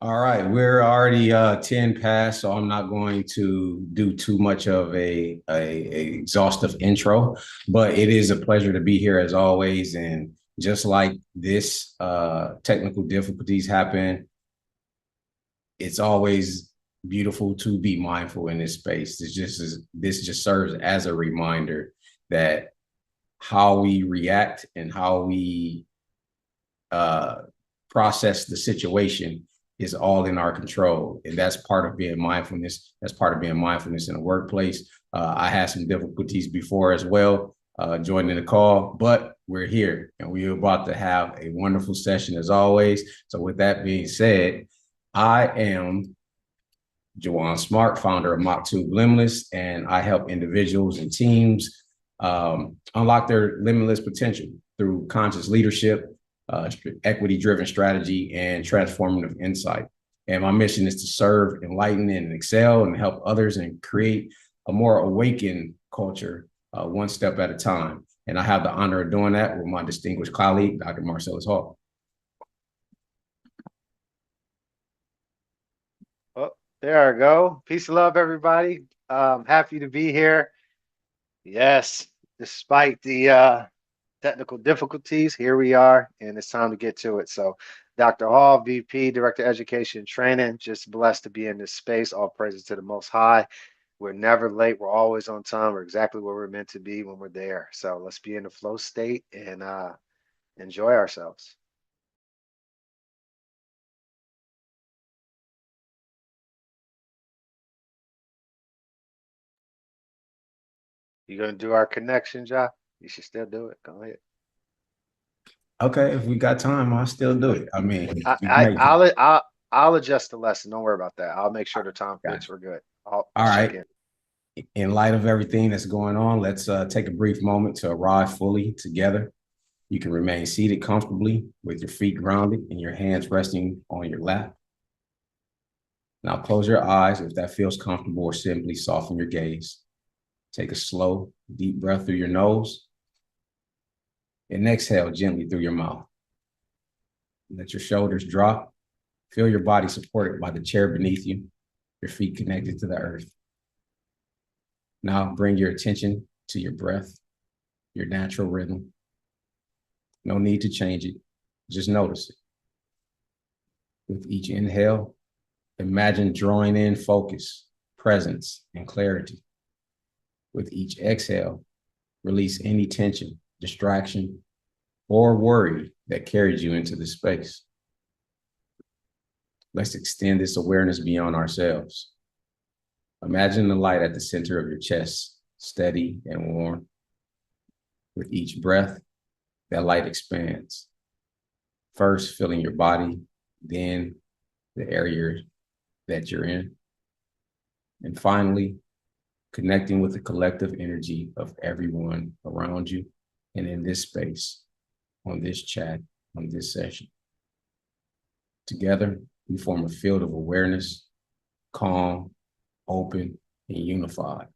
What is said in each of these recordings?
All right, we're already 10 past, so I'm not going to do too much of a exhaustive intro, but it is a pleasure to be here as always. And just like this technical difficulties happen, it's always beautiful to be mindful in this space. This just serves as a reminder that how we react and how we uh, process the situation is all in our control. And that's part of being mindfulness. That's part of being mindfulness in the workplace. I had some difficulties before as well, joining the call, but we're here and we're about to have a wonderful session as always. So with that being said, I am Jawan Smart, founder of Mach 2 Limitless, and I help individuals and teams unlock their limitless potential through conscious leadership, equity-driven strategy, and transformative insight. And my mission is to serve, enlighten, and excel, and help others and create a more awakened culture, one step at a time. And I have the honor of doing that with my distinguished colleague, Dr. Marcellus Hall. Oh, there I go. Peace and love, everybody. Happy to be here. Yes, despite the technical difficulties, here we are, and it's time to get to it. So, Dr. Hall, VP, Director of Education and Training, just blessed to be in this space. All praises to the Most High. We're never late. We're always on time. We're exactly where we're meant to be when we're there. So let's be in the flow state and enjoy ourselves. You gonna do our connection, Job? You should still do it. Go ahead. Okay, if we got time, I'll still do it. I mean, I, we can I make time. I'll adjust the lesson. Don't worry about that. I'll make sure the time fits. Gotcha. We're good. All Let's check right. in. In light of everything that's going on, let's take a brief moment to arrive fully together. You can remain seated comfortably with your feet grounded and your hands resting on your lap. Now close your eyes if that feels comfortable, or simply soften your gaze. Take a slow, deep breath through your nose and exhale gently through your mouth. Let your shoulders drop. Feel your body supported by the chair beneath you, your feet connected to the earth. Now bring your attention to your breath, your natural rhythm. No need to change it. Just notice it. With each inhale, imagine drawing in focus, presence, and clarity. With each exhale, release any tension, distraction, or worry that carried you into the space. Let's extend this awareness beyond ourselves. Imagine the light at the center of your chest, steady and warm. With each breath, that light expands, first filling your body, then the area that you're in, and finally, connecting with the collective energy of everyone around you and in this space, on this chat, on this session. Together, we form a field of awareness, calm, open, and unified.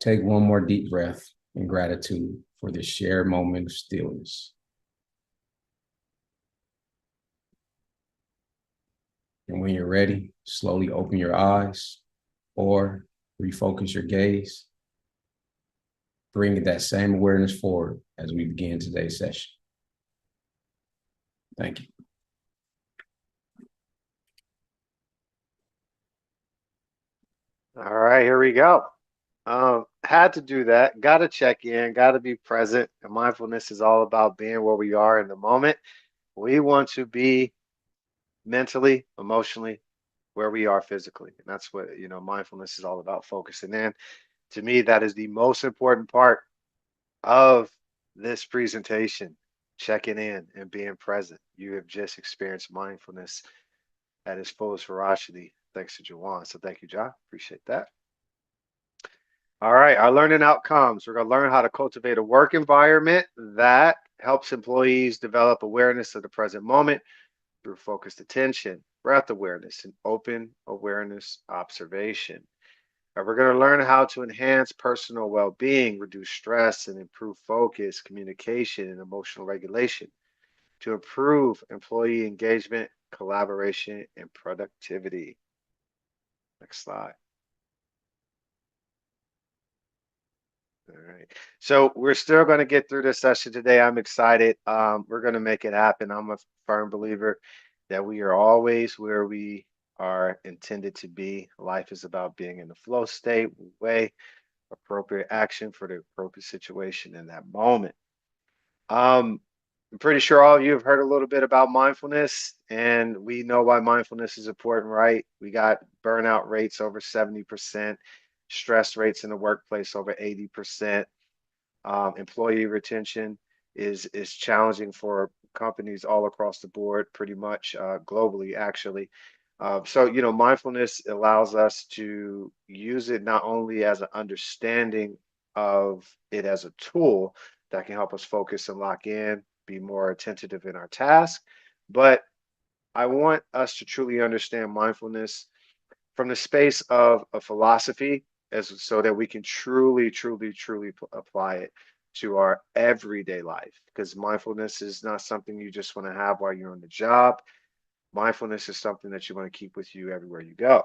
Take one more deep breath in gratitude for this shared moment of stillness. And when you're ready, slowly open your eyes or refocus your gaze, bringing that same awareness forward as we begin today's session. Thank you. All right, here we go. Had to do that. Got to check in. Got to be present. And mindfulness is all about being where we are in the moment. We want to be mentally, emotionally, where we are physically, and that's what mindfulness is all about. Focusing in. To me, that is the most important part of this presentation, checking in and being present. You have just experienced mindfulness at its fullest ferocity, thanks to Jawan. So thank you, John. Appreciate that. All right, our learning outcomes. We're going to learn how to cultivate a work environment that helps employees develop awareness of the present moment through focused attention, breath awareness, and open awareness observation. We're going to learn how to enhance personal well-being, reduce stress, and improve focus, communication, and emotional regulation. to improve employee engagement, collaboration, and productivity. Next slide. All right. So we're still going to get through this session today. I'm excited. We're going to make it happen. I'm a firm believer that we are always where we are intended to be. Life is about being in the flow state, way, appropriate action for the appropriate situation in that moment. Um, I'm pretty sure all of you have heard a little bit about mindfulness, and we know why mindfulness is important, right? We got burnout rates over 70%, stress rates in the workplace over 80%. Employee retention is challenging for companies all across the board, pretty much globally, actually. So, mindfulness allows us to use it not only as an understanding of it as a tool that can help us focus and lock in, be more attentive in our task, but I want us to truly understand mindfulness from the space of a philosophy as so that we can truly apply it to our everyday life, because mindfulness is not something you just want to have while you're on the job. Mindfulness is something that you want to keep with you everywhere you go.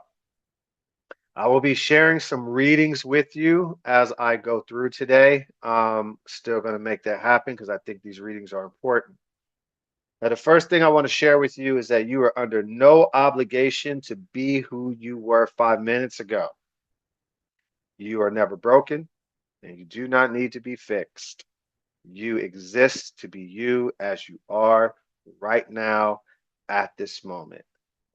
I will be sharing some readings with you as I go through today. Still going to make that happen because I think these readings are important. Now, the first thing I want to share with you is that you are under no obligation to be who you were 5 minutes ago. You are never broken, and you do not need to be fixed. You exist to be you as you are right now at this moment.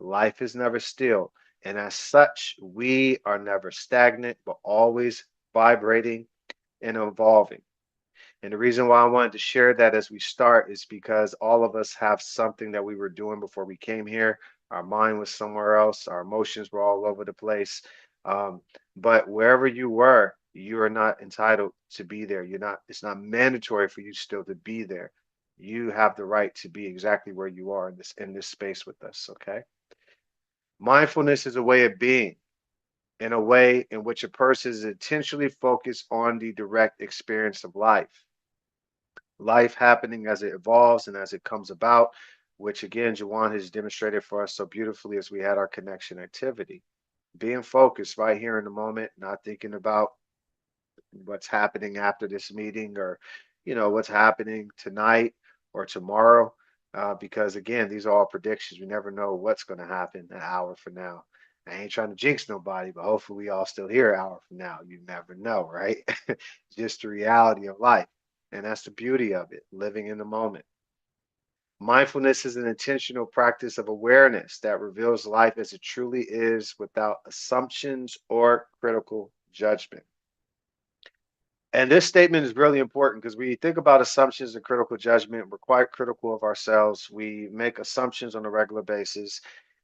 Life is never still, and as such, we are never stagnant, but always vibrating and evolving. And the reason why I wanted to share that as we start is because all of us have something that we were doing before we came here. Our mind was somewhere else, our emotions were all over the place. Um, but wherever you were, you are not entitled to be there. It's not mandatory for you still to be there. You have the right to be exactly where you are in this space with us, okay? Mindfulness is a way of being, in a way in which a person is intentionally focused on the direct experience of life happening as it evolves and as it comes about, which again, Jawan has demonstrated for us so beautifully as we had our connection activity. Being focused right here in the moment, not thinking about what's happening after this meeting or, what's happening tonight or tomorrow. Because again, these are all predictions. We never know what's going to happen an hour from now. I ain't trying to jinx nobody, but hopefully we all still here an hour from now. You never know, right? Just the reality of life. And that's the beauty of it, living in the moment. Mindfulness is an intentional practice of awareness that reveals life as it truly is without assumptions or critical judgment. And this statement is really important because we think about assumptions and critical judgment. We're quite critical of ourselves. We make assumptions on a regular basis.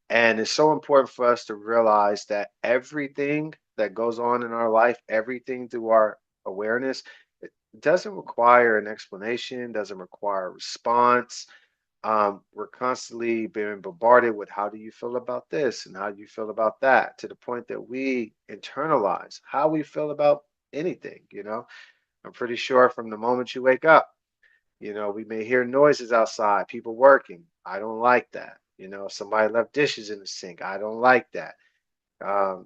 And it's so important for us to realize that everything that goes on in our life, everything through our awareness, it doesn't require an explanation, doesn't require a response. We're constantly being bombarded with how do you feel about this and how do you feel about that, to the point that we internalize how we feel about anything. I'm pretty sure from the moment you wake up, we may hear noises outside, people working. I don't like that. Somebody left dishes in the sink. I don't like that.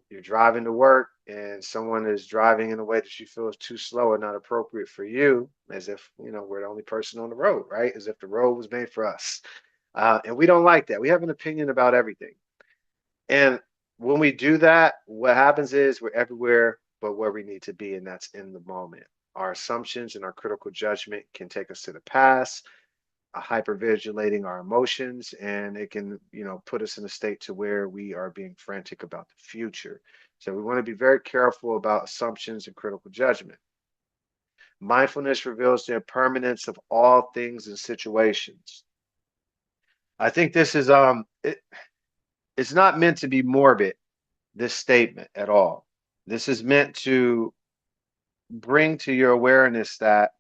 You're driving to work and someone is driving in a way that you feel is too slow or not appropriate for you, as if, we're the only person on the road, right? As if the road was made for us. And we don't like that. We have an opinion about everything. And when we do that, what happens is we're everywhere but where we need to be, and that's in the moment. Our assumptions and our critical judgment can take us to the past, hypervigilating our emotions, and it can, put us in a state to where we are being frantic about the future. So we want to be very careful about assumptions and critical judgment. Mindfulness reveals the impermanence of all things and situations. I think this is it's not meant to be morbid, this statement at all. This is meant to bring to your awareness that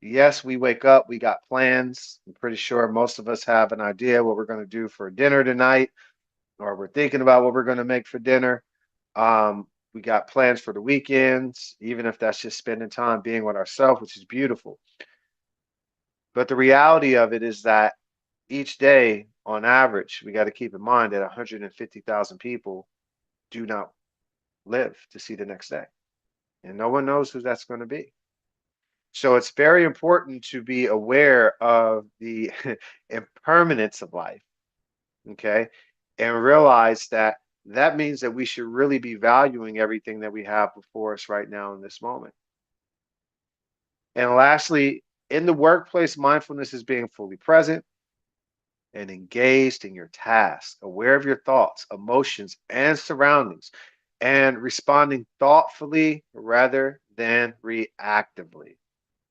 yes, we wake up, we got plans. I'm pretty sure most of us have an idea what we're going to do for dinner tonight, or we're thinking about what we're going to make for dinner. We got plans for the weekends, even if that's just spending time being with ourselves, which is beautiful. But the reality of it is that each day, on average, we got to keep in mind that 150,000 people do not live to see the next day. And no one knows who that's going to be. So it's very important to be aware of the impermanence of life, okay? And realize that that means that we should really be valuing everything that we have before us right now in this moment. And lastly, in the workplace, mindfulness is being fully present and engaged in your task, aware of your thoughts, emotions, and surroundings, and responding thoughtfully rather than reactively.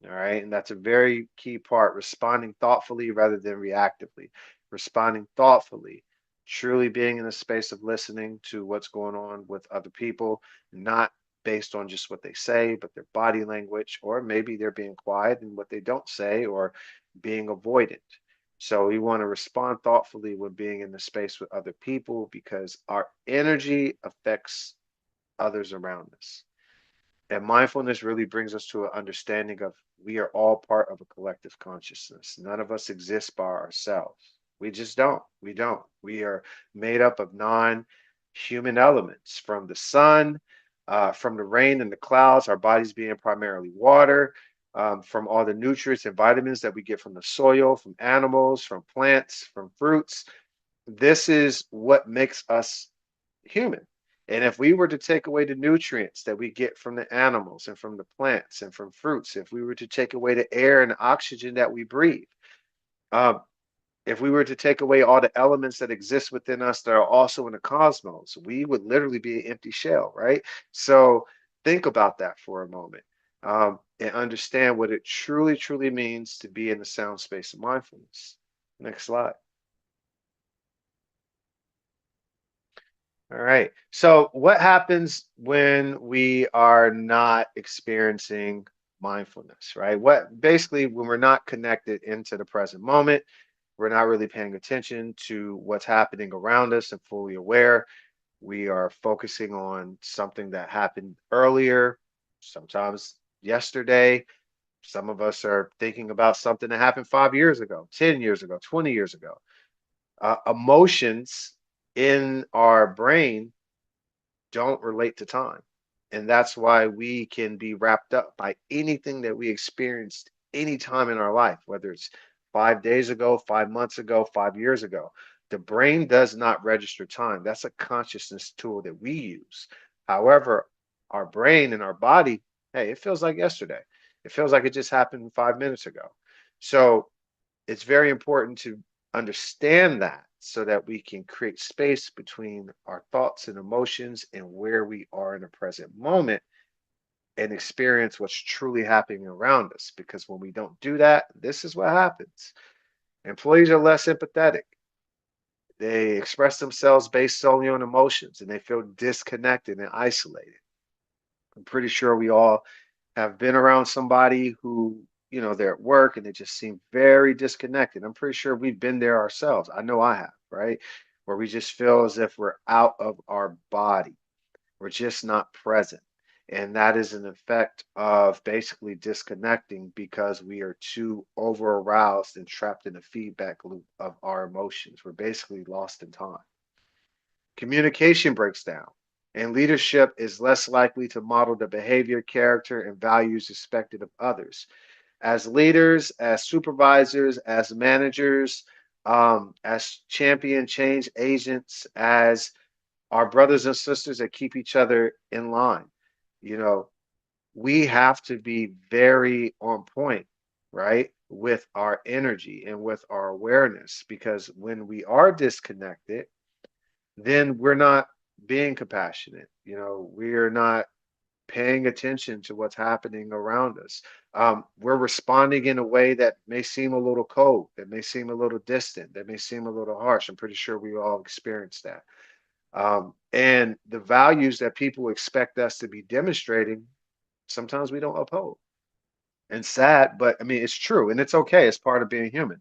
All right. And that's a very key part, responding thoughtfully rather than reactively. Responding thoughtfully, truly being in a space of listening to what's going on with other people, not based on just what they say, but their body language, or maybe they're being quiet and what they don't say, or being avoidant. So we want to respond thoughtfully when being in the space with other people because our energy affects others around us. And mindfulness really brings us to an understanding of we are all part of a collective consciousness. None of us exist by ourselves. We just don't. We don't. We are made up of non-human elements from the sun, from the rain and the clouds, our bodies being primarily water, from all the nutrients and vitamins that we get from the soil, from animals, from plants, from fruits. This is what makes us human. And if we were to take away the nutrients that we get from the animals and from the plants and from fruits, if we were to take away the air and the oxygen that we breathe, um, if we were to take away all the elements that exist within us that are also in the cosmos, we would literally be an empty shell, right? So think about that for a moment, and understand what it truly, truly means to be in the sound space of mindfulness. Next slide. All right. So, what happens when we are not experiencing mindfulness, right? What basically when we're not connected into the present moment, we're not really paying attention to what's happening around us and fully aware. We are focusing on something that happened earlier, sometimes yesterday. Some of us are thinking about something that happened 5 years ago, 10 years ago, 20 years ago. Emotions in our brain don't relate to time. And that's why we can be wrapped up by anything that we experienced any time in our life, whether it's 5 days ago, 5 months ago, 5 years ago. The brain does not register time. That's a consciousness tool that we use. However, our brain and our body, hey, it feels like yesterday. It feels like it just happened 5 minutes ago. So it's very important to understand that so that we can create space between our thoughts and emotions and where we are in the present moment and experience what's truly happening around us. Because when we don't do that, this is what happens. Employees are less empathetic. They express themselves based solely on emotions and they feel disconnected and isolated. I'm pretty sure we all have been around somebody who, they're at work and they just seem very disconnected. I'm pretty sure we've been there ourselves. I know I have, right? Where we just feel as if we're out of our body. We're just not present. And that is an effect of basically disconnecting because we are too over aroused and trapped in a feedback loop of our emotions. We're basically lost in time. Communication breaks down, and leadership is less likely to model the behavior, character, and values expected of others. As leaders, as supervisors, as managers, as champion change agents, as our brothers and sisters that keep each other in line, you know, we have to be very on point, right, with our energy and with our awareness because when we are disconnected, then we're not being compassionate. We're not paying attention to what's happening around us. We're responding in a way that may seem a little cold, that may seem a little distant, that may seem a little harsh. I'm pretty sure we all experienced that. And the values that people expect us to be demonstrating, sometimes we don't uphold. And sad, but I mean, it's true and it's okay. It's part of being human.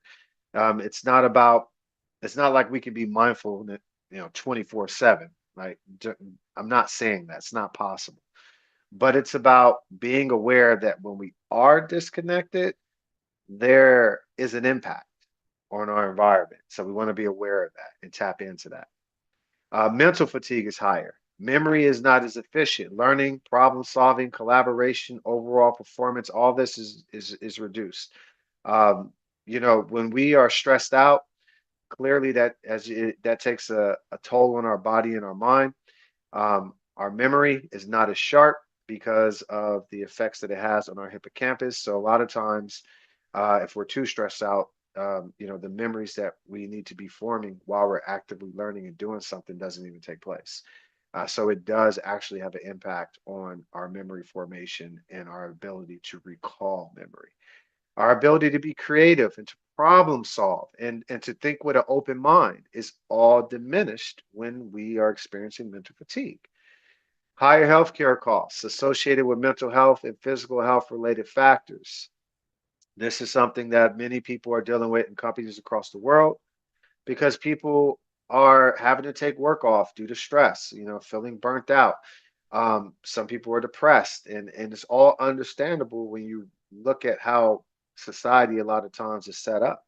It's not about, it's not like we can be mindful, 24/7. Right? I'm not saying that it's not possible, but it's about being aware that when we are disconnected, there is an impact on our environment. So we want to be aware of that and tap into that. Mental fatigue is higher. Memory is not as efficient. Learning, problem solving, collaboration, overall performance, all this is reduced. Um, when we are stressed out, clearly that takes a toll on our body and our mind. Our memory is not as sharp because of the effects that it has on our hippocampus. So a lot of times, if we're too stressed out, the memories that we need to be forming while we're actively learning and doing something doesn't even take place. So it does actually have an impact on our memory formation and our ability to recall memory. Our ability to be creative and to problem solve and to think with an open mind is all diminished when we are experiencing mental fatigue. Higher healthcare costs associated with mental health and physical health related factors. This is something that many people are dealing with in companies across the world because people are having to take work off due to stress, feeling burnt out. Some people are depressed, and it's all understandable when you look at how society a lot of times is set up.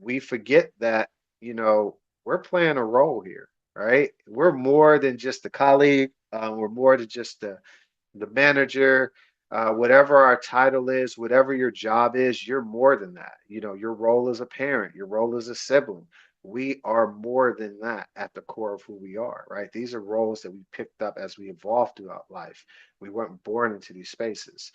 We forget that, we're playing a role here, right? We're more than just a colleague. We're more than just the manager, whatever our title is, whatever your job is, you're more than that. Your role as a parent, your role as a sibling. We are more than that at the core of who we are, right? These are roles that we picked up as we evolved throughout life. We weren't born into these spaces.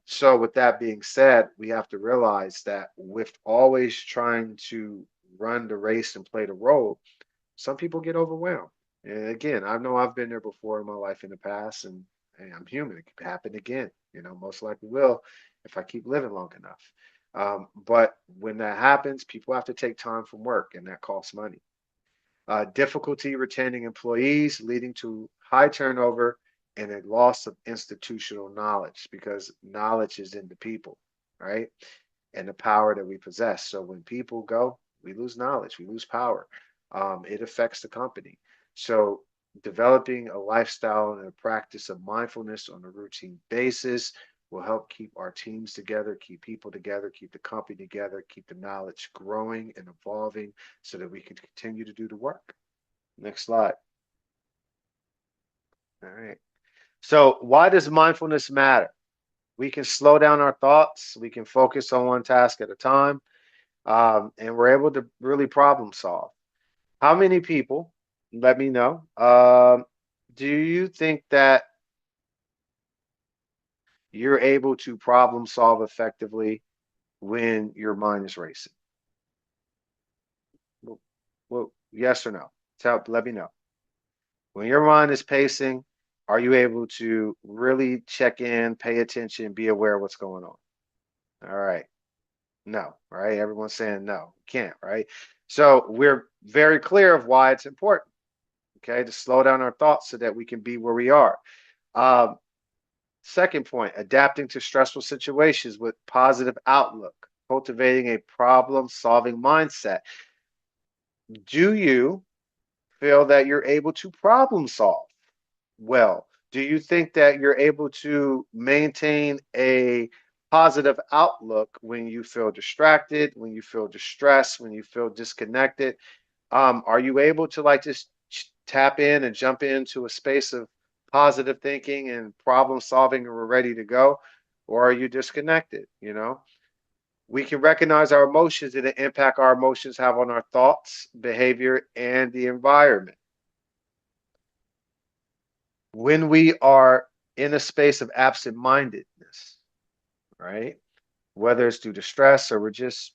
So, with that being said, we have to realize that with always trying to run the race and play the role, some people get overwhelmed. And again, I know I've been there before in my life in the past, and hey, I'm human. It could happen again. Most likely will if I keep living long enough. But when that happens, people have to take time from work, and that costs money. Difficulty retaining employees, leading to high turnover and a loss of institutional knowledge because knowledge is in the people, right? And the power that we possess. So when people go, we lose knowledge, we lose power. It affects the company. So developing a lifestyle and a practice of mindfulness on a routine basis will help keep our teams together, keep people together, keep the company together, keep the knowledge growing and evolving so that we can continue to do the work. Next slide. All right. So, why does mindfulness matter? We can slow down our thoughts, we can focus on one task at a time, and we're able to really problem solve. How many people, let me know, do you think that you're able to problem solve effectively when your mind is racing? Well, yes or no? Let me know. When your mind is pacing, are you able to really check in, pay attention, be aware of what's going on? All right. No, right? Everyone's saying no, can't, right? So we're very clear of why it's important, okay, to slow down our thoughts so that we can be where we are. Um, Second point, adapting to stressful situations with positive outlook, cultivating a problem solving mindset. Do you feel that you're able to problem solve well? Do you think that you're able to maintain a positive outlook when you feel distracted, when you feel distressed, when you feel disconnected? Are you able to like just tap in and jump into a space of positive thinking and problem solving and we're ready to go? Or are you disconnected? We can recognize our emotions and the impact our emotions have on our thoughts, behavior, and the environment. When we are in a space of absent-mindedness, right? Whether it's due to stress or we're just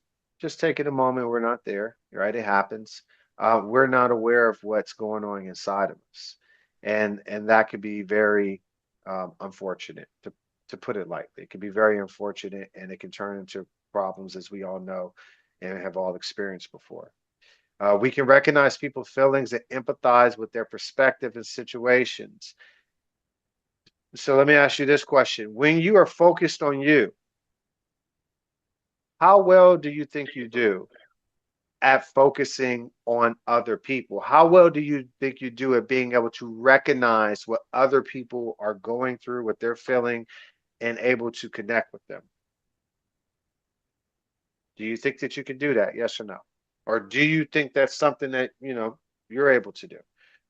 taking a moment, we're not there, right? It happens. We're not aware of what's going on inside of us, and that could be very unfortunate to put it lightly. It can be very unfortunate, and it can turn into problems, as we all know and have all experienced before. We can recognize people's feelings and empathize with their perspective and situations. So let me ask you this question. When you are focused on you, how well do you think you do at focusing on other people? How well do you think you do at being able to recognize what other people are going through, what they're feeling, and able to connect with them? Do you think that you can do that? Yes or no? Or do you think that's something that, you're able to do?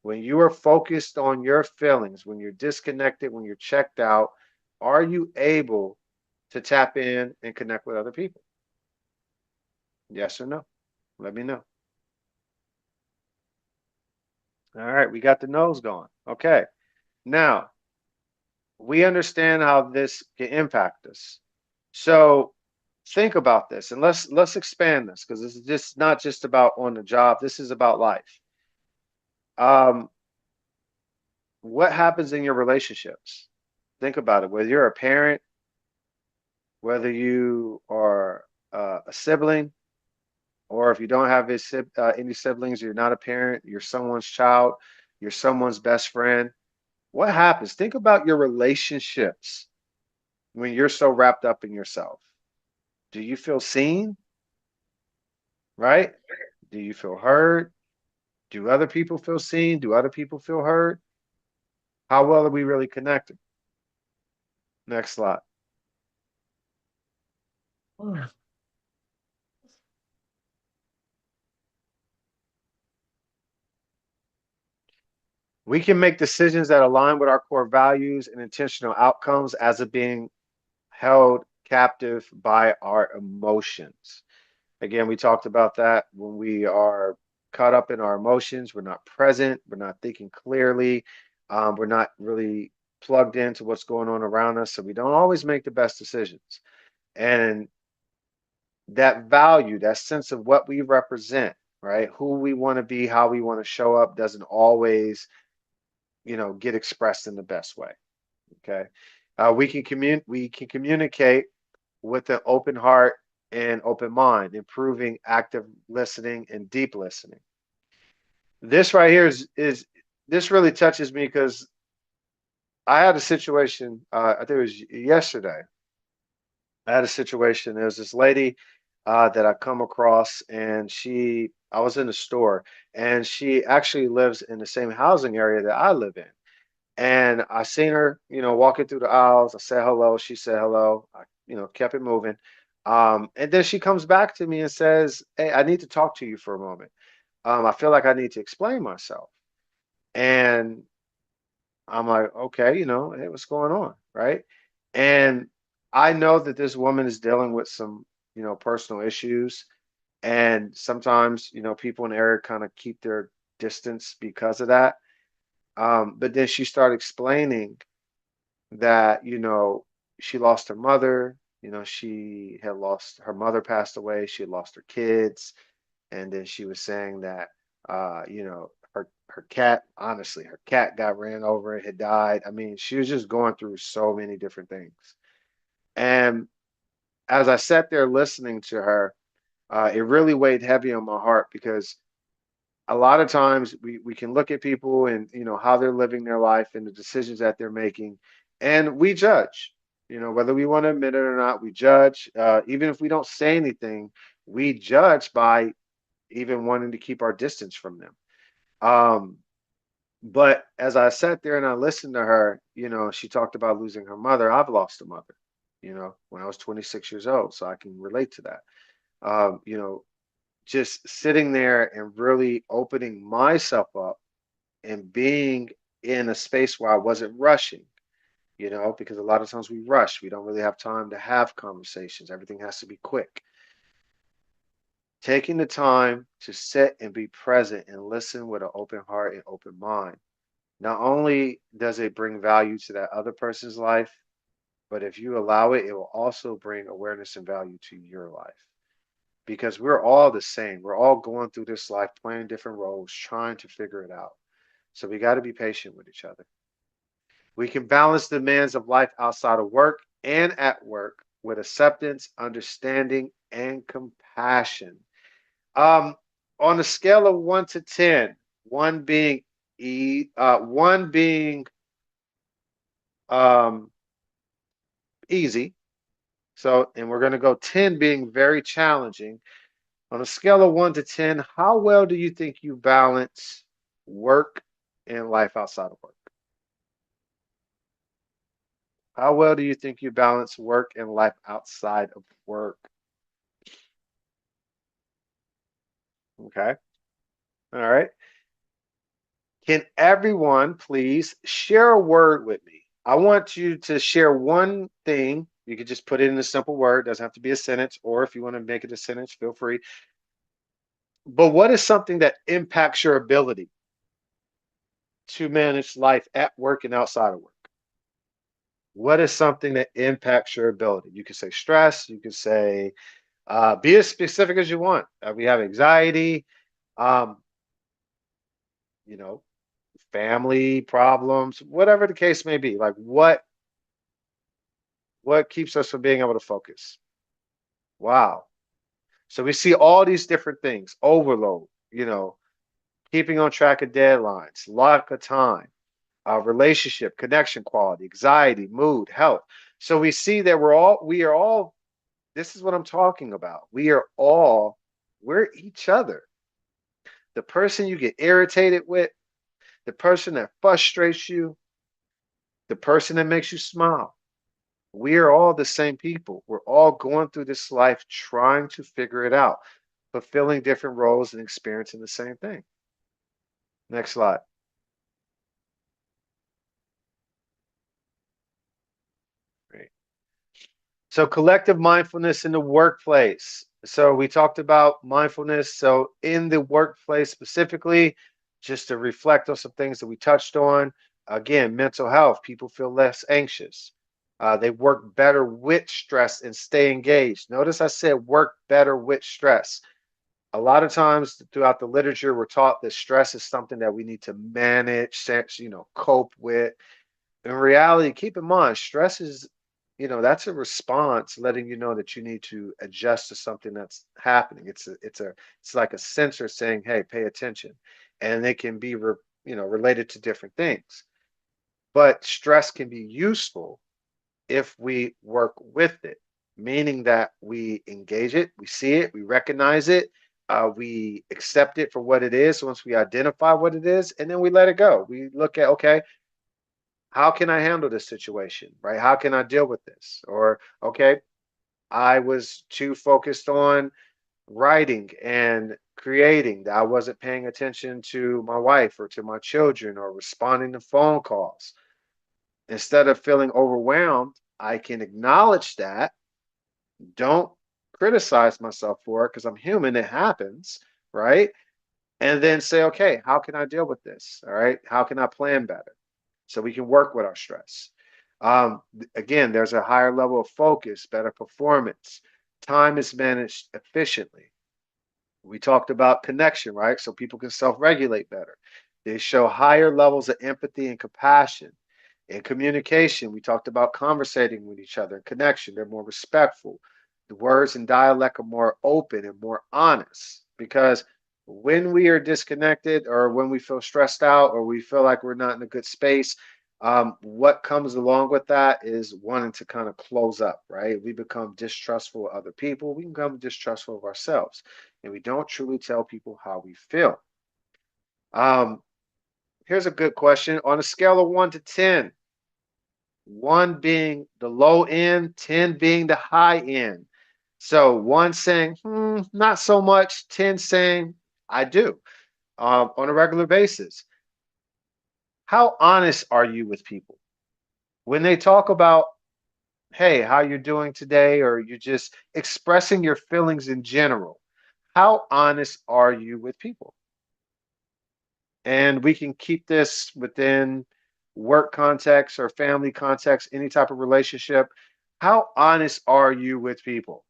When you are focused on your feelings, when you're disconnected, when you're checked out, are you able to tap in and connect with other people? Yes or no? Let me know. All right, we got the nose going. Okay. Now, we understand how this can impact us. So, think about this and let's expand this because this is just not just about on the job. This is about life. Um, what happens in your relationships? Think about it. Whether you're a parent, whether you are a sibling, or if you don't have any siblings, you're not a parent, you're someone's child, you're someone's best friend. What happens? Think about your relationships when you're so wrapped up in yourself. Do you feel seen? Right? Do you feel heard? Do other people feel seen? Do other people feel heard? How well are we really connected? Next slide. We can make decisions that align with our core values and intentional outcomes as of being held captive by our emotions. Again, we talked about that when we are caught up in our emotions, we're not present, we're not thinking clearly, we're not really plugged into what's going on around us. So we don't always make the best decisions. And that value, that sense of what we represent, right? Who we want to be, how we want to show up doesn't always, get expressed in the best way. Okay. We can communicate with an open heart and open mind, improving active listening and deep listening. This right here is this really touches me because I had a situation. I think it was yesterday. I had a situation. There was this lady that I come across, and I was in the store, and she actually lives in the same housing area that I live in. And I seen her, walking through the aisles. I said hello. She said hello. I, kept it moving. And then she comes back to me and says, "Hey, I need to talk to you for a moment. I feel like I need to explain myself." And I'm like, okay, hey, what's going on? Right. And I know that this woman is dealing with some, personal issues. And sometimes, people in the area kind of keep their distance because of that. But then she started explaining that, she lost her mother, she had lost her mother passed away, she had lost her kids, and then she was saying that her cat, honestly, her cat got ran over and had died. I mean, she was just going through so many different things. And as I sat there listening to her, it really weighed heavy on my heart because a lot of times we can look at people and how they're living their life and the decisions that they're making, and we judge, whether we want to admit it or not. We judge, even if we don't say anything, we judge by even wanting to keep our distance from them. But as I sat there and I listened to her, she talked about losing her mother. I've lost a mother, when I was 26 years old, so I can relate to that. Just sitting there and really opening myself up and being in a space where I wasn't rushing, because a lot of times we rush. We don't really have time to have conversations. Everything has to be quick. Taking the time to sit and be present and listen with an open heart and open mind. Not only does it bring value to that other person's life, but if you allow it, it will also bring awareness and value to your life. Because we're all the same. We're all going through this life, playing different roles, trying to figure it out. So we got to be patient with each other. We can balance the demands of life outside of work and at work with acceptance, understanding, and compassion. Um, on a scale of 1 to 10, one being one being um, easy. So, and we're going to go 10 being very challenging. On a scale of 1 to 10, how well do you think you balance work and life outside of work? How well do you think you balance work and life outside of work? Okay. All right. Can everyone please share a word with me? I want you to share one thing. You could just put it in a simple word, doesn't have to be a sentence, or if you want to make it a sentence, feel free. But what is something that impacts your ability to manage life at work and outside of work? What is something that impacts your ability? You could say stress, you could say, be as specific as you want. We have anxiety, um, you know, family problems, whatever the case may be. Like what keeps us from being able to focus? Wow. So we see all these different things, overload, keeping on track of deadlines, lack of time, relationship, connection quality, anxiety, mood, health. So we see that we are all, this is what I'm talking about. We're each other. The person you get irritated with, the person that frustrates you, the person that makes you smile. We are all the same people. We're all going through this life trying to figure it out, fulfilling different roles and experiencing the same thing. Next slide. Great. So, collective mindfulness in the workplace. So, we talked about mindfulness. So, in the workplace specifically, just to reflect on some things that we touched on. Again, mental health, people feel less anxious. They work better with stress and stay engaged. Notice I said work better with stress. A lot of times throughout the literature, we're taught that stress is something that we need to manage, cope with. In reality, keep in mind, stress is, that's a response letting you know that you need to adjust to something that's happening. It's like a sensor saying, "Hey, pay attention," and it can be, related to different things. But stress can be useful if we work with it, meaning that we engage it, we see it, we recognize it, we accept it for what it is once we identify what it is, and then we let it go. We look at, okay, how can I handle this situation, right? How can I deal with this? Or, okay, I was too focused on writing and creating that I wasn't paying attention to my wife or to my children or responding to phone calls. Instead of feeling overwhelmed, I can acknowledge that. Don't criticize myself for it because I'm human. It happens, right? And then say, okay, how can I deal with this? All right. How can I plan better so we can work with our stress? Again, there's a higher level of focus, better performance. Time is managed efficiently. We talked about connection, right? So people can self regulate better. They show higher levels of empathy and compassion. In communication, we talked about conversating with each other and connection. They're more respectful. The words and dialect are more open and more honest because when we are disconnected or when we feel stressed out or we feel like we're not in a good space, what comes along with that is wanting to kind of close up, right? We become distrustful of other people. We become distrustful of ourselves, and we don't truly tell people how we feel. Um, Here's a good question. On a scale of 1 to 10, one being the low end, 10 being the high end. So one saying, not so much, 10 saying, I do, on a regular basis. How honest are you with people? When they talk about, hey, how you're doing today, or you're just expressing your feelings in general, how honest are you with people? And we can keep this within work context or family context, any type of relationship. How honest are you with people?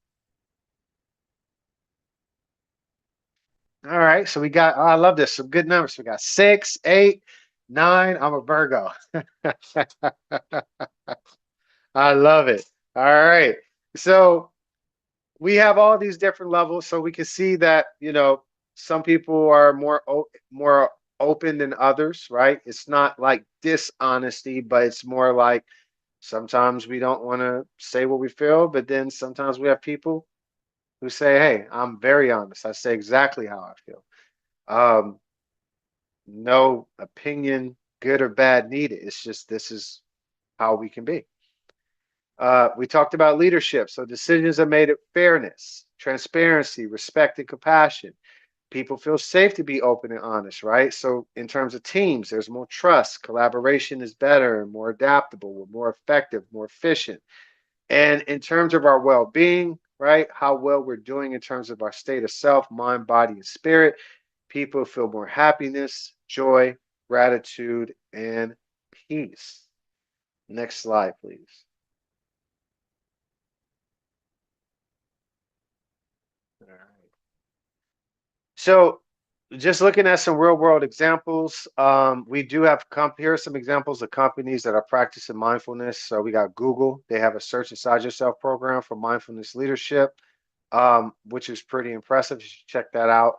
All right. So we got, oh, I love this. Some good numbers. We got 6, 8, 9. I'm a Virgo. I love it. All right. So we have all these different levels. So we can see that, some people are more open than others, right? It's not like dishonesty, but it's more like sometimes we don't want to say what we feel, but then sometimes we have people who say, "Hey, I'm very honest. I say exactly how I feel." Um, no opinion, good or bad, needed. It's just this is how we can be. We talked about leadership. So decisions are made of fairness, transparency, respect, and compassion. People feel safe to be open and honest, right? So, in terms of teams, there's more trust. Collaboration is better and more adaptable, we're more effective, more efficient. And in terms of our well being, right, how well we're doing in terms of our state of self, mind, body, and spirit, people feel more happiness, joy, gratitude, and peace. Next slide, please. All right. So, just looking at some real world examples, we do have here are some examples of companies that are practicing mindfulness. So we got Google; they have a Search Inside Yourself program for mindfulness leadership, which is pretty impressive. You should check that out.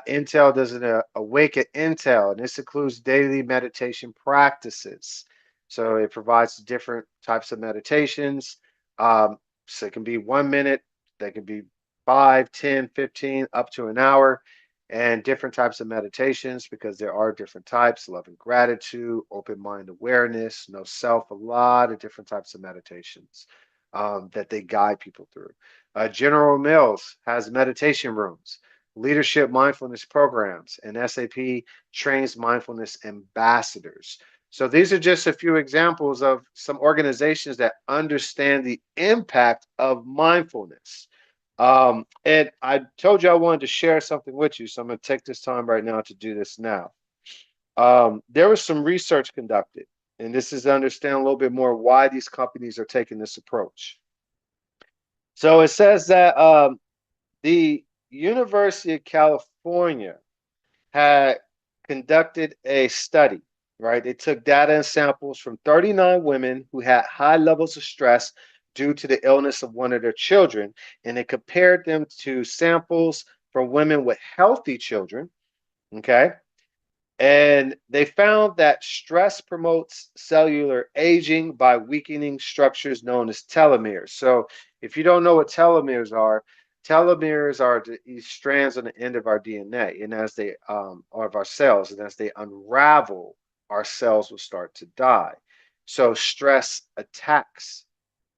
Intel does an Awake at Intel, and this includes daily meditation practices. So it provides different types of meditations. So it can be 1 minute, they can be 5, 10, 15, up to an hour, and different types of meditations because there are different types: love and gratitude, open mind awareness, no self, a lot of different types of meditations that they guide people through. General Mills has meditation rooms, leadership mindfulness programs, and SAP trains mindfulness ambassadors. So these are just a few examples of some organizations that understand the impact of mindfulness. And I told you I wanted to share something with you, so I'm going to take this time right now to do this now. There was some research conducted, and this is to understand a little bit more why these companies are taking this approach. So it says that the University of California had conducted a study, right? They took data and samples from 39 women who had high levels of stress due to the illness of one of their children, and they compared them to samples from women with healthy children, okay? And they found that stress promotes cellular aging by weakening structures known as telomeres. So, if you don't know what telomeres are these strands on the end of our DNA, and as they of our cells, and as they unravel, our cells will start to die. So, stress attacks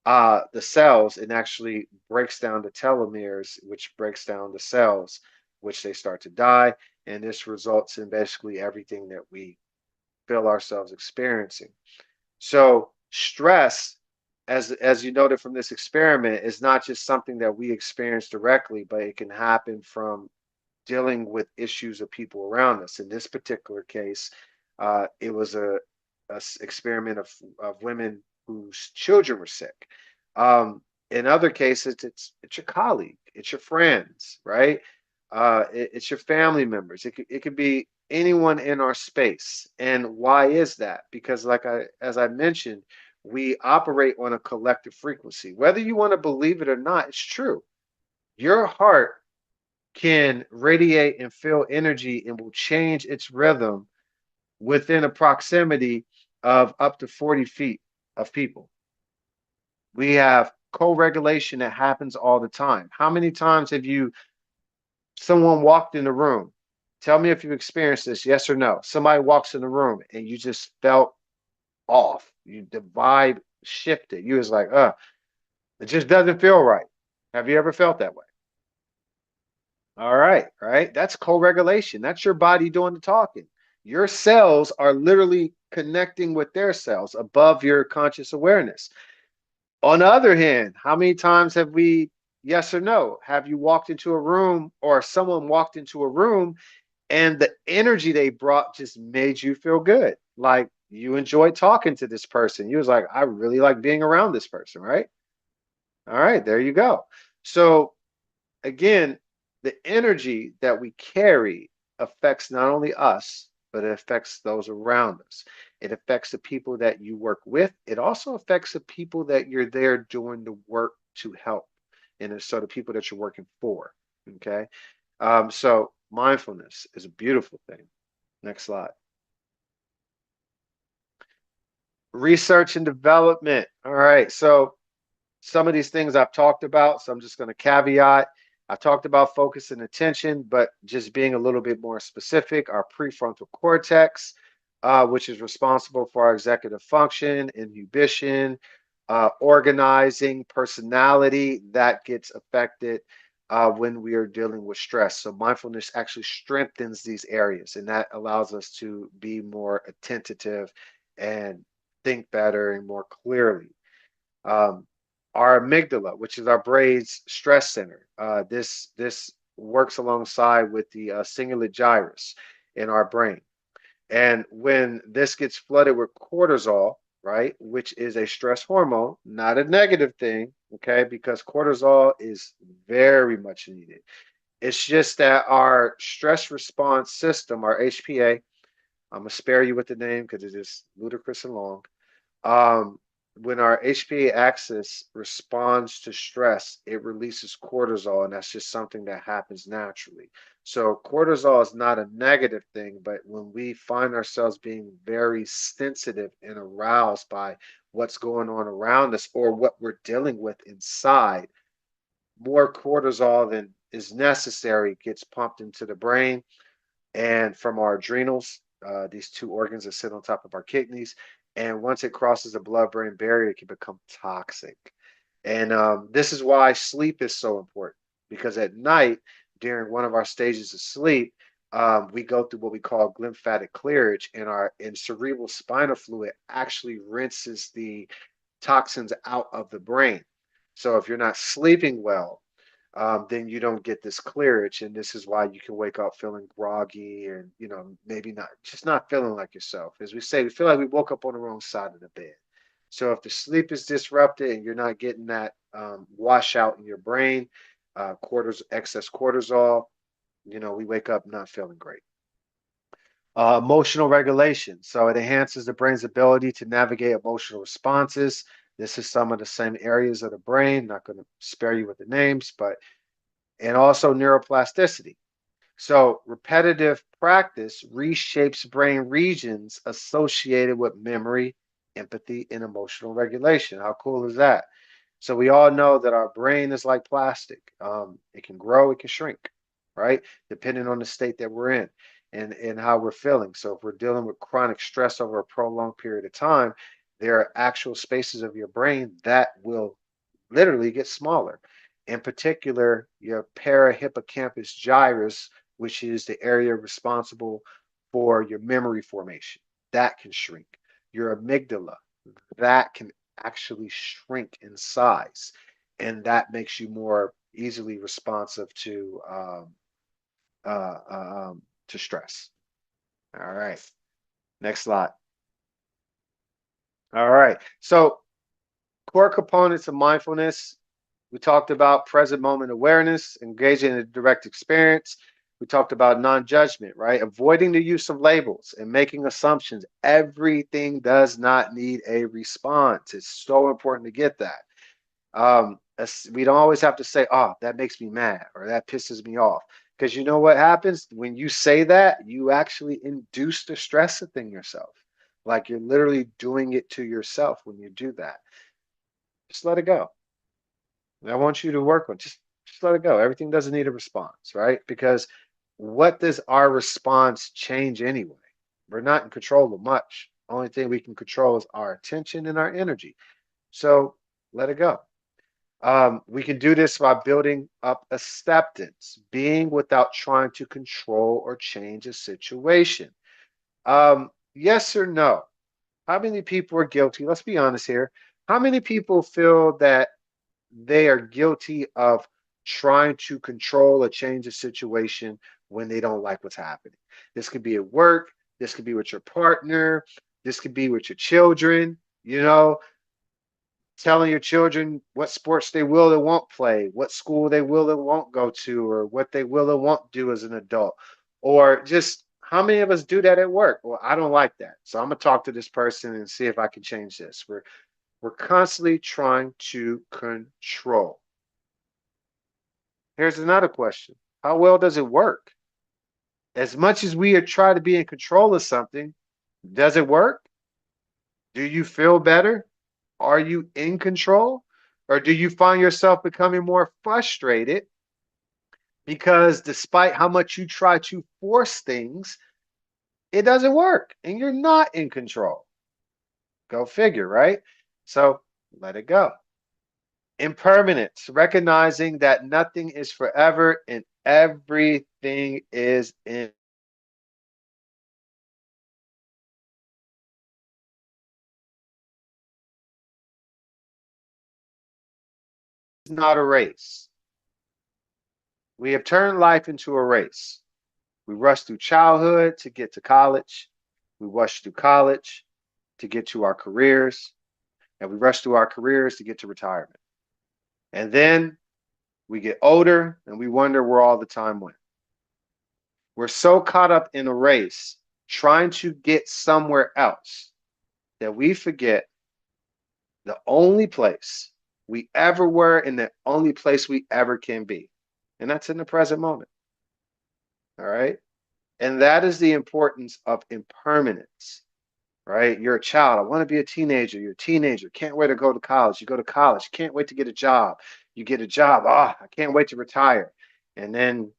the cells and actually breaks down the telomeres, which breaks down the cells, which they start to die. And this results in basically everything that we feel ourselves experiencing. So stress, as you noted from this experiment, is not just something that we experience directly, but it can happen from dealing with issues of people around us. In this particular case, it was a experiment of women whose children were sick. In other cases, it's your colleague, it's your friends, right? It's your family members. It could be anyone in our space. And why is that? Because, as I mentioned, we operate on a collective frequency. Whether you want to believe it or not, it's true. Your heart can radiate and feel energy and will change its rhythm within a proximity of up to 40 feet of people. We have co-regulation that happens all the time. How many times have someone walked in the room? Tell me if you experienced this, yes or no. Somebody walks in the room and you just felt off. The vibe shifted. You was like, it just doesn't feel right. Have you ever felt that way? All right, right. That's co-regulation. That's your body doing the talking. Your cells are literally connecting with their cells above your conscious awareness. On the other hand, how many times have we, yes or no, have you walked into a room or someone walked into a room and the energy they brought just made you feel good? Like you enjoyed talking to this person. You was like, I really like being around this person, right? All right, there you go. So again, the energy that we carry affects not only us, but it affects those around us. It affects the people that you work with. It also affects the people that you're there doing the work to help. And so the people that you're working for. Okay. So mindfulness is a beautiful thing. Next slide. Research and development. All right. So some of these things I've talked about, so I'm just going to caveat. I talked about focus and attention, but just being a little bit more specific, our prefrontal cortex, which is responsible for our executive function, inhibition, organizing, personality, that gets affected. when we are dealing with stress. So mindfulness actually strengthens these areas, and that allows us to be more attentive and think better and more clearly. Um, our amygdala, which is our brain's stress center, this works alongside with the cingulate gyrus in our brain. And when this gets flooded with cortisol, right, which is a stress hormone, not a negative thing, okay, because cortisol is very much needed. It's just that our stress response system, our HPA, I'm gonna spare you with the name because it is ludicrous and long. um, when our HPA axis responds to stress, it releases cortisol, and that's just something that happens naturally. So, cortisol is not a negative thing, but when we find ourselves being very sensitive and aroused by what's going on around us or what we're dealing with inside, more cortisol than is necessary gets pumped into the brain and from our adrenals, these two organs that sit on top of our kidneys. And once it crosses the blood brain barrier, it can become toxic. And this is why sleep is so important because at night, during one of our stages of sleep, we go through what we call glymphatic clearance, and our and cerebral spinal fluid actually rinses the toxins out of the brain. So if you're not sleeping well, then you don't get this clearance, and this is why you can wake up feeling groggy and maybe not just not feeling like yourself. As we say, we feel like we woke up on the wrong side of the bed. So if the sleep is disrupted and you're not getting that washout in your brain, excess cortisol, we wake up not feeling great. Emotional regulation. So it enhances the brain's ability to navigate emotional responses. This is some of the same areas of the brain. Not going to spare you with the names, but and also neuroplasticity. So repetitive practice reshapes brain regions associated with memory, empathy, and emotional regulation. How cool is that? So we all know that our brain is like plastic. It can grow, it can shrink, right? Depending on the state that we're in and how we're feeling. So if we're dealing with chronic stress over a prolonged period of time, there are actual spaces of your brain that will literally get smaller. In particular, your parahippocampus gyrus, which is the area responsible for your memory formation, that can shrink. Your amygdala, that can actually shrink in size, and that makes you more easily responsive to stress. All right, next slide. All right, so core components of mindfulness. We talked about present moment awareness, engaging in a direct experience. We talked about non judgment, right? Avoiding the use of labels and making assumptions. Everything does not need a response. It's so important to get that. We don't always have to say, "Oh, that makes me mad," or "That pisses me off," because you know what happens when you say that, you actually induce the stress within yourself. Like you're literally doing it to yourself when you do that. Just let it go. I want you to work on just let it go. Everything doesn't need a response, right? Because what does our response change anyway? We're not in control of much. Only thing we can control is our attention and our energy. So let it go. We can do this by building up acceptance, being without trying to control or change a situation. Yes or no? How many people are guilty? Let's be honest here. How many people feel that they are guilty of trying to control or change a situation when they don't like what's happening? This could be at work, this could be with your partner, this could be with your children, telling your children what sports they will and won't play, what school they will and won't go to, or what they will and won't do as an adult. Or just how many of us do that at work? Well, I don't like that. So I'm gonna talk to this person and see if I can change this. We're constantly trying to control. Here's another question. How well does it work? As much as we are trying to be in control of something, does it work? Do you feel better? Are you in control? Or do you find yourself becoming more frustrated because despite how much you try to force things, it doesn't work and you're not in control? Go figure, right? So let it go. Impermanence, recognizing that nothing is forever and everything is not a race. We have turned life into a race. We rush through childhood to get to college. We rush through college to get to our careers. And we rush through our careers to get to retirement. And then we get older and we wonder where all the time went. We're so caught up in a race trying to get somewhere else that we forget the only place we ever were and the only place we ever can be. And that's in the present moment. All right. And that is the importance of impermanence, right? You're a child. I want to be a teenager. You're a teenager. Can't wait to go to college. You go to college. Can't wait to get a job. You get a job. Ah, I can't wait to retire. And then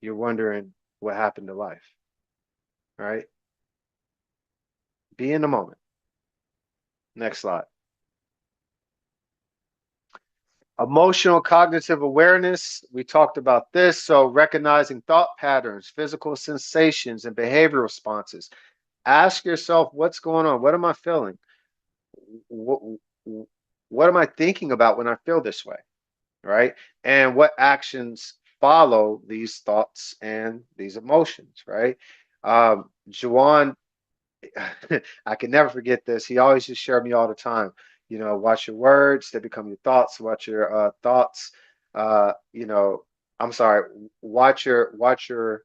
you're wondering what happened to life, right? Be in the moment. Next slide. Emotional cognitive awareness. We talked about this. So, recognizing thought patterns, physical sensations, and behavioral responses. Ask yourself, what's going on? What am I feeling? What, what am I thinking about when I feel this way? Right? And what actions follow these thoughts and these emotions, right? Juwan, I can never forget this. He always just shared me all the time. You know, watch your words, they become your thoughts. Watch your thoughts. You know, I'm sorry. Watch your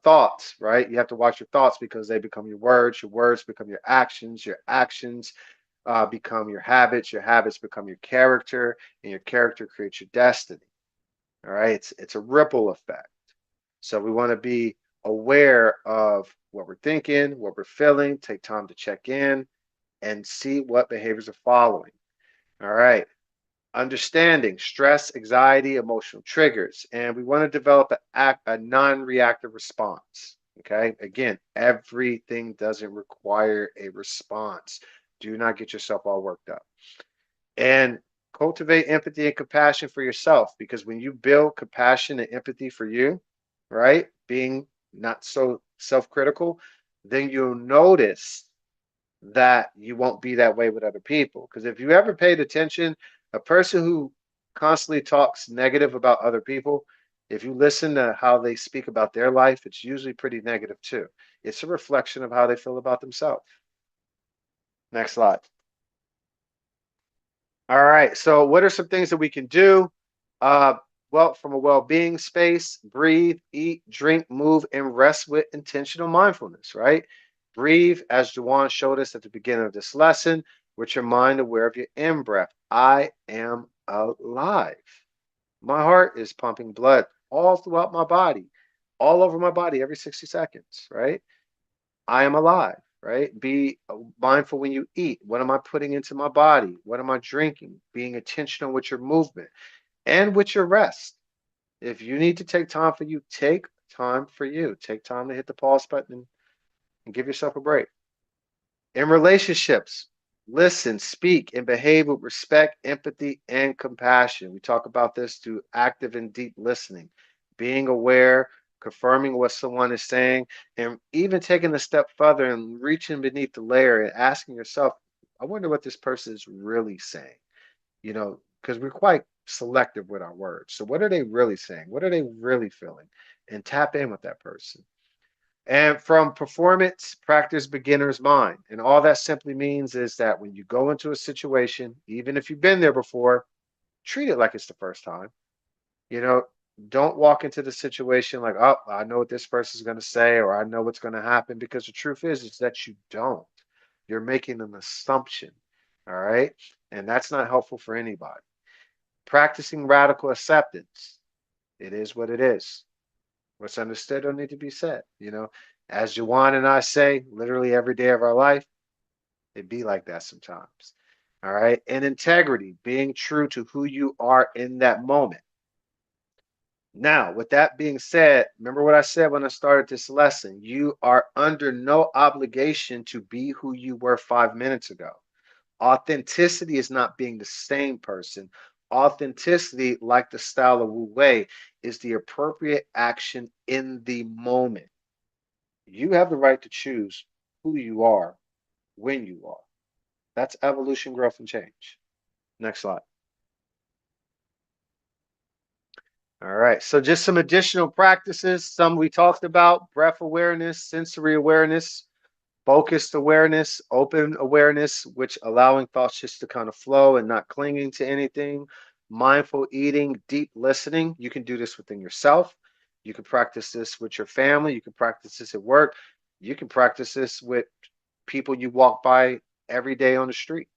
thoughts. Right? You have to watch your thoughts because they become your words. Your words become your actions. Your actions become your habits. Your habits become your character, and your character creates your destiny. All right, it's a ripple effect. So we want to be aware of what we're thinking, what we're feeling, take time to check in and see what behaviors are following. All right. Understanding stress, anxiety, emotional triggers. And we want to develop a non reactive response. Okay. Again, everything doesn't require a response. Do not get yourself all worked up. And cultivate empathy and compassion for yourself because when you build compassion and empathy for you, right, being not so self-critical, then you'll notice that you won't be that way with other people. Because if you ever paid attention, a person who constantly talks negative about other people, if you listen to how they speak about their life, it's usually pretty negative too. It's a reflection of how they feel about themselves. Next slide. All right. So, what are some things that we can do? Well, from a well-being space, breathe, eat, drink, move, and rest with intentional mindfulness. Right? Breathe, as Juwan showed us at the beginning of this lesson, with your mind aware of your in breath. I am alive. My heart is pumping blood all throughout my body, all over my body every 60 seconds. Right? I am alive, right? Be mindful when you eat. What am I putting into my body? What am I drinking? Being intentional with your movement and with your rest. If you need to take time for you, take time for you. Take time to hit the pause button and give yourself a break. In relationships, listen, speak, and behave with respect, empathy, and compassion. We talk about this through active and deep listening, being aware, confirming what someone is saying, and even taking a step further and reaching beneath the layer and asking yourself, I wonder what this person is really saying, because we're quite selective with our words. So, what are they really saying? What are they really feeling? And tap in with that person. And from performance, practice beginner's mind. And all that simply means is that when you go into a situation, even if you've been there before, treat it like it's the first time. You know, don't walk into the situation like, oh, I know what this person's going to say, or I know what's going to happen, because the truth is that you don't. You're making an assumption. All right. And that's not helpful for anybody. Practicing radical acceptance. It is what it is. What's understood don't need to be said. As Juwan and I say, literally every day of our life, it be like that sometimes. All right. And integrity, being true to who you are in that moment. Now, with that being said, remember what I said when I started this lesson. You are under no obligation to be who you were 5 minutes ago. Authenticity is not being the same person. Authenticity, like the style of Wu Wei, is the appropriate action in the moment. You have the right to choose who you are when you are. That's evolution, growth, and change. Next slide. All right. So just some additional practices. Some we talked about: breath awareness, sensory awareness, focused awareness, open awareness, which allowing thoughts just to kind of flow and not clinging to anything. Mindful eating, deep listening. You can do this within yourself. You can practice this with your family. You can practice this at work. You can practice this with people you walk by every day on the street.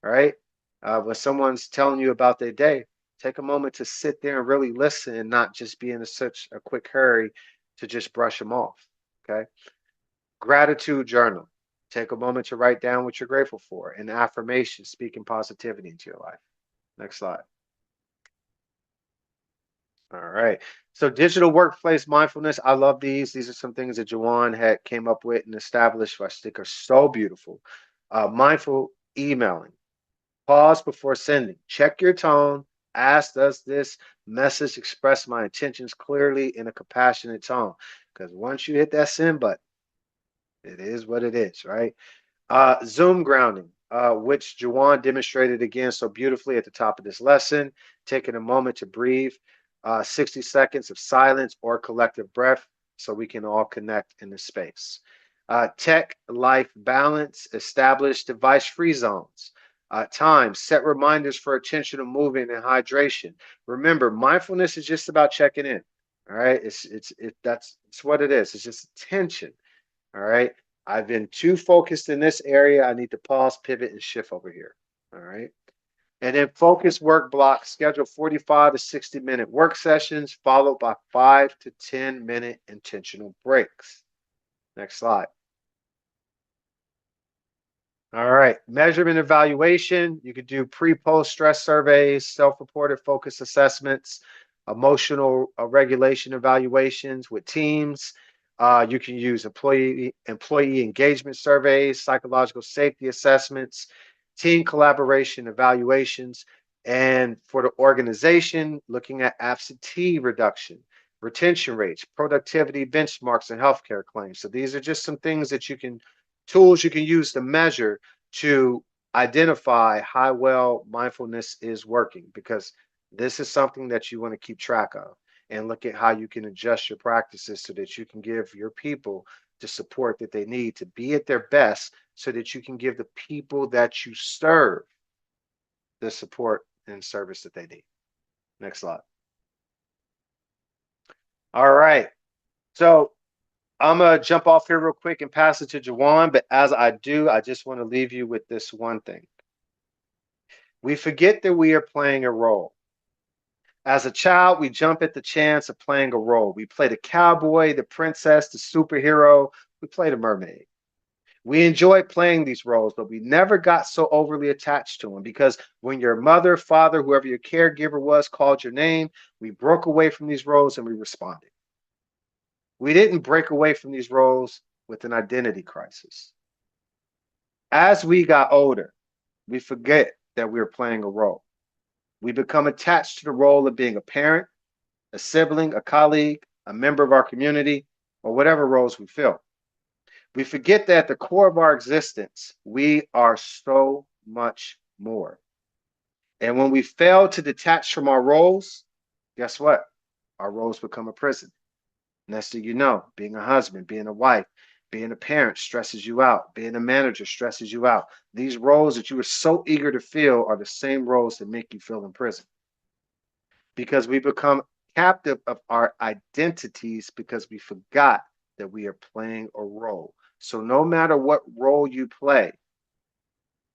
All right. When someone's telling you about their day, take a moment to sit there and really listen and not just be in such a quick hurry to just brush them off. Okay. Gratitude journal. Take a moment to write down what you're grateful for. And affirmation, speaking positivity into your life. Next slide. All right. So digital workplace mindfulness. I love these. These are some things that Jawan had came up with and established, which I think are so beautiful. Mindful emailing. Pause before sending. Check your tone. Ask, does this message express my intentions clearly in a compassionate tone? Because once you hit that send button, it is what it is, right? Zoom grounding, which Jawan demonstrated again so beautifully at the top of this lesson, taking a moment to breathe, 60 seconds of silence or collective breath so we can all connect in this space. Tech life balance, establish device free zones. Time, set reminders for attentional movement and hydration. Remember, mindfulness is just about checking in. All right, it's what it is. It's just attention. All right. I've been too focused in this area. I need to pause, pivot, and shift over here. All right. And then focus work blocks, schedule 45 to 60-minute work sessions, followed by 5 to 10-minute intentional breaks. Next slide. All right. Measurement evaluation. You could do pre-post stress surveys, self-reported focus assessments, emotional regulation evaluations with teams. You can use employee engagement surveys, psychological safety assessments, team collaboration evaluations, and for the organization, looking at absentee reduction, retention rates, productivity benchmarks, and healthcare claims. So these are just some things that you can tools you can use to measure to identify how well mindfulness is working, because this is something that you want to keep track of and look at how you can adjust your practices so that you can give your people the support that they need to be at their best so that you can give the people that you serve the support and service that they need. Next slide. All right. So I'm going to jump off here real quick and pass it to Jawan. But as I do, I just want to leave you with this one thing. We forget that we are playing a role. As a child, we jump at the chance of playing a role. We play the cowboy, the princess, the superhero. We play the mermaid. We enjoyed playing these roles, but we never got so overly attached to them because when your mother, father, whoever your caregiver was, called your name, we broke away from these roles and we responded. We didn't break away from these roles with an identity crisis. As we got older, we forget that we are playing a role. We become attached to the role of being a parent, a sibling, a colleague, a member of our community, or whatever roles we fill. We forget that at the core of our existence, we are so much more. And when we fail to detach from our roles, guess what? Our roles become a prison. Next thing you know, being a husband, being a wife, being a parent stresses you out. Being a manager stresses you out. These roles that you are so eager to fill are the same roles that make you feel in prison. Because we become captive of our identities because we forgot that we are playing a role. So no matter what role you play,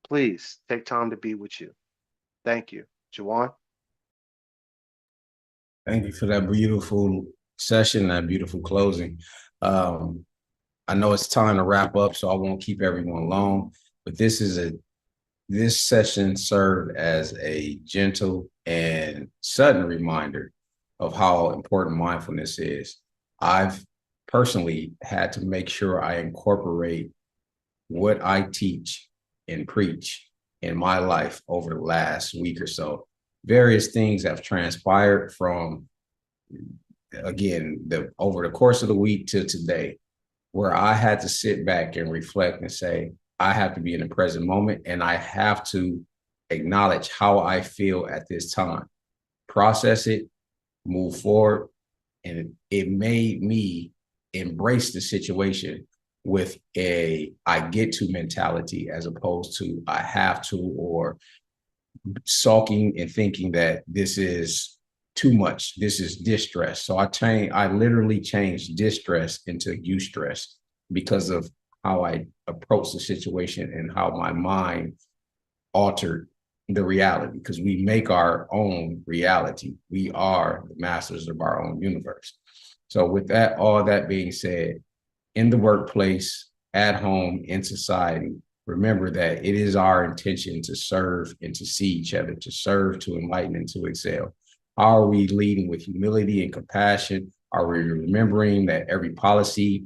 please take time to be with you. Thank you. Jawan? Thank you for that beautiful session, that beautiful closing. Um, I know it's time to wrap up, so I won't keep everyone long, but this session served as a gentle and sudden reminder of how important mindfulness is. I've personally had to make sure I incorporate what I teach and preach in my life over the last week or so. Various things have transpired from, again, over the course of the week to today, where I had to sit back and reflect and say, I have to be in the present moment and I have to acknowledge how I feel at this time, process it, move forward. And it made me embrace the situation with a I get to mentality as opposed to I have to, or sulking and thinking that this is too much. This is distress. So I literally changed distress into eustress because of how I approach the situation and how my mind altered the reality, because we make our own reality. We are the masters of our own universe. So with that, all that being said, in the workplace, at home, in society, remember that it is our intention to serve and to see each other, to serve, to enlighten, and to excel. How are we leading with humility and compassion? Are we remembering that every policy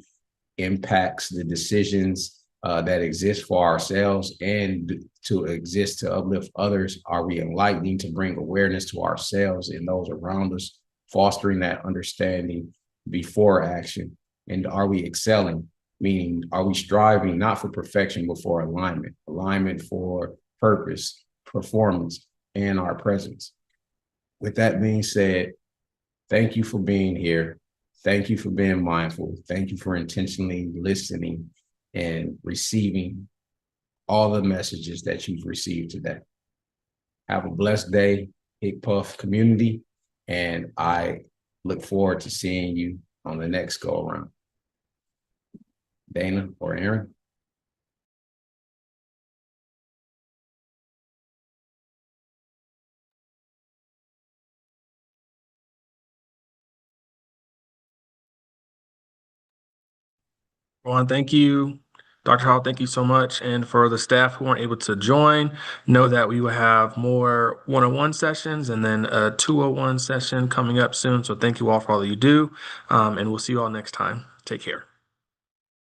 impacts the decisions that exist for ourselves and to exist to uplift others? Are we enlightening to bring awareness to ourselves and those around us, fostering that understanding before action? And are we excelling? Meaning, are we striving not for perfection, but for alignment, alignment for purpose, performance, and our presence? With that being said, thank you for being here. Thank you for being mindful. Thank you for intentionally listening and receiving all the messages that you've received today. Have a blessed day, Hick Puff community, and I look forward to seeing you on the next go around. Dana or Aaron? Well, thank you, Dr. Hall. Thank you so much. And for the staff who weren't able to join, know that we will have more one-on-one sessions and then a 201 session coming up soon. So thank you all for all that you do. And we'll see you all next time. Take care.